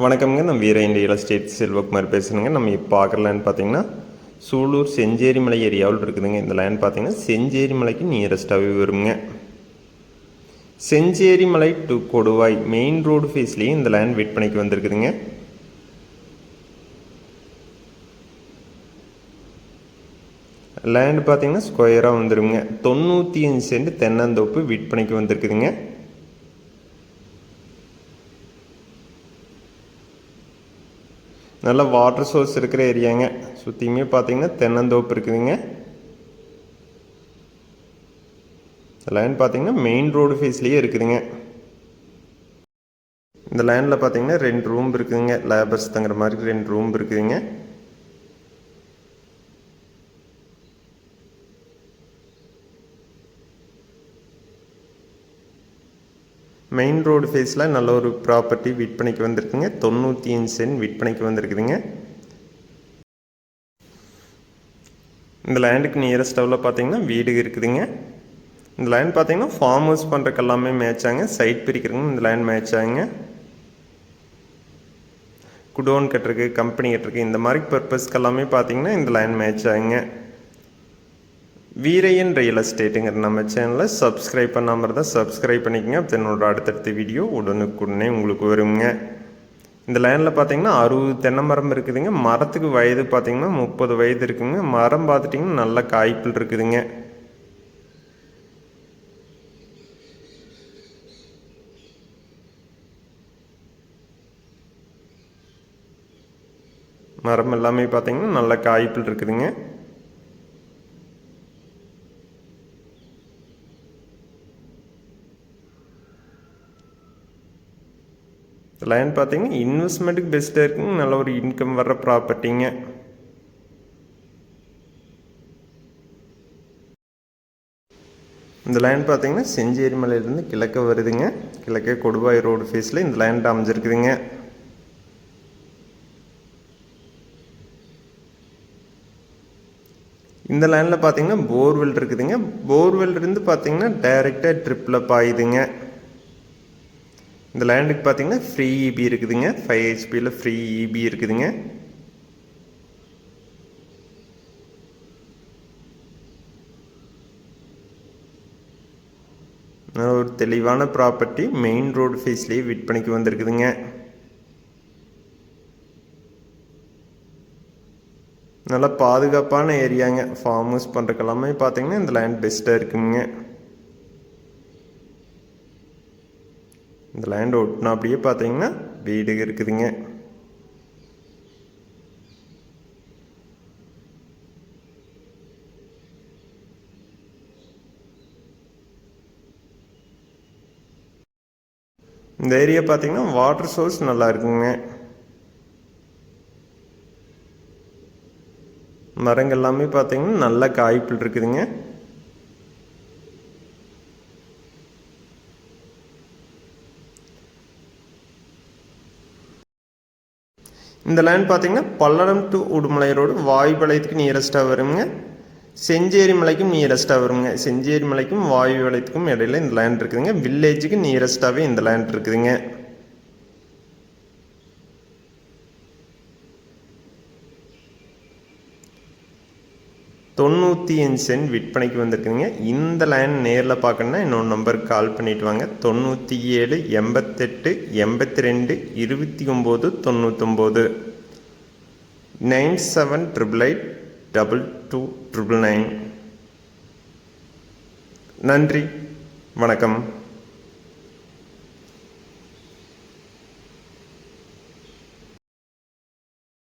வணக்கம்ங்க. நம்ம வீரன் ரியல் எஸ்டேட் செல்வகுமார் பேசுகிறேங்க. நம்ம இப்போ பார்க்குற லேண்ட் பார்த்தீங்கன்னா சூலூர் செஞ்சேரி மலை ஏரியாவில் இருக்குதுங்க. இந்த லேண்ட் பார்த்தீங்கன்னா செஞ்சேரி மலைக்கு நியரஸ்ட்டாகவே வருங்க. செஞ்சேரி மலை டு கொடுவாய் மெயின் ரோடு ஃபேஸ்லேயே இந்த லேண்ட் விற்பனைக்கு வந்திருக்குதுங்க. லேண்ட் பார்த்தீங்கன்னா ஸ்கொயராக வந்துடுங்க. 95 சென்ட் தென்னந்தோப்பு விற்பனைக்கு வந்திருக்குதுங்க. நல்ல வாட்டர் சோர்ஸ் இருக்கிற ஏரியாங்க. சுற்றியுமே பார்த்தீங்கன்னா தென்னந்தோப்பு இருக்குதுங்க. லேண்ட் பார்த்தீங்கன்னா மெயின் ரோடு ஃபேஸ்லேயே இருக்குதுங்க. இந்த லேண்டில் பார்த்தீங்கன்னா 2 ரூம் இருக்குதுங்க. லேபர்ஸ் தங்குற மாதிரி 2 ரூம் இருக்குதுங்க. மெயின் ரோடு ஃபேஸில் நல்ல ஒரு ப்ராப்பர்ட்டி விற்பனைக்கு வந்திருக்குங்க. 95 சென்ட் விற்பனைக்கு வந்திருக்குதுங்க. இந்த லேண்டுக்கு நியரஸ்டாவில் பார்த்தீங்கன்னா வீடு இருக்குதுங்க. இந்த லேண்ட் பார்த்தீங்கன்னா ஃபார்ம் ஹவுஸ் பண்ணுறக்கு எல்லாமே மேட்ச் ஆகுங்க. சைட் பிரிக்கிறதுங்க இந்த லேண்ட் மேட்ச் ஆகுங்க. குடோன் கட்டுறதுக்கு, கம்பெனி கட்டுறதுக்கு இந்த மாதிரி பர்பஸ்க்கு எல்லாமே பார்த்தீங்கன்னா இந்த லேண்ட் மேட்ச் ஆகுங்க. வீரையன் ரியல் எஸ்டேட்டுங்கிற நம்ம சேனலில் சப்ஸ்கிரைப் பண்ணாமல் இருந்தால் சப்ஸ்கிரைப் பண்ணிக்கோங்க. அப்போ என்னோட அடுத்தடுத்த வீடியோ உடனுக்குடனே உங்களுக்கு வருங்க. இந்த லேண்டில் பார்த்தீங்கன்னா 60 தென்னை மரம் இருக்குதுங்க. மரத்துக்கு வயது பார்த்தீங்கன்னா 30 வயது இருக்குங்க. மரம் பார்த்துட்டிங்கன்னா நல்ல காய்ப்பில் இருக்குதுங்க. மரம் எல்லாமே பார்த்தீங்கன்னா நல்ல காய்ப்பில் இருக்குதுங்க. லேண்ட் பார்த்தீங்கன்னா இன்வெஸ்ட்மெண்ட்டுக்கு பெஸ்ட்டாக இருக்குங்க. நல்ல ஒரு இன்கம் வர்ற ப்ராப்பர்ட்டிங்க. இந்த லேண்ட் பார்த்தீங்கன்னா செஞ்சேரி மலையிலேருந்து கிழக்க வருதுங்க. கிழக்கே கொடுவாய் ரோடு ஃபேஸில் இந்த லேண்ட் அமைஞ்சிருக்குதுங்க. இந்த லேண்டில் பார்த்தீங்கன்னா போர்வெல் இருக்குதுங்க. போர்வெல் இருந்து பார்த்தீங்கன்னா டைரெக்டாக ட்ரிப்பில் பாயுதுங்க. இந்த லேண்டுக்கு பார்த்தீங்கன்னா ஃப்ரீ இபி இருக்குதுங்க. 5 ஹெச்பியில் ஃப்ரீ இபி இருக்குதுங்க. ஒரு தெளிவான ப்ராப்பர்ட்டி மெயின் ரோடு ஃபேஸ்லேயே விற்பனைக்கு வந்திருக்குதுங்க. நல்லா பாதுகாப்பான ஏரியாங்க. ஃபார்ம் ஹவுஸ் பண்ணுறக்கெல்லாமே பார்த்தீங்கன்னா இந்த லேண்ட் பெஸ்ட்டாக இருக்குங்க. இந்த லேண்ட் ஒட்டினா அப்படியே பார்த்தீங்கன்னா வீடு இருக்குதுங்க. இந்த ஏரியா பார்த்தீங்கன்னா வாட்டர் சோர்ஸ் நல்லா இருக்குங்க. மரங்கள் எல்லாமே பார்த்தீங்கன்னா நல்ல காய்ப்பில் இருக்குதுங்க. இந்த லேண்ட் பார்த்தீங்கன்னா பல்லடம் டு உடுமலை ரோடு வாயுபாளையத்துக்கு நியரஸ்ட்டாக வருங்க. செஞ்சேரி மலைக்கும் நியரஸ்ட்டாக வருங்க. செஞ்சேரி மலைக்கும் வாயுபாளையத்துக்கும் இடையில இந்த லேண்ட் இருக்குதுங்க. வில்லேஜுக்கு நியரஸ்ட்டாகவே இந்த லேண்ட் இருக்குதுங்க. $95 விற்பனைக்கு வந்திருக்குதுங்க. இந்த லேண்ட் நேரில் பார்க்கணுன்னா இன்னொரு நம்பருக்கு கால் பண்ணிவிட்டு வாங்க. 97 88 82 29 99 9788 2299. நன்றி, வணக்கம்.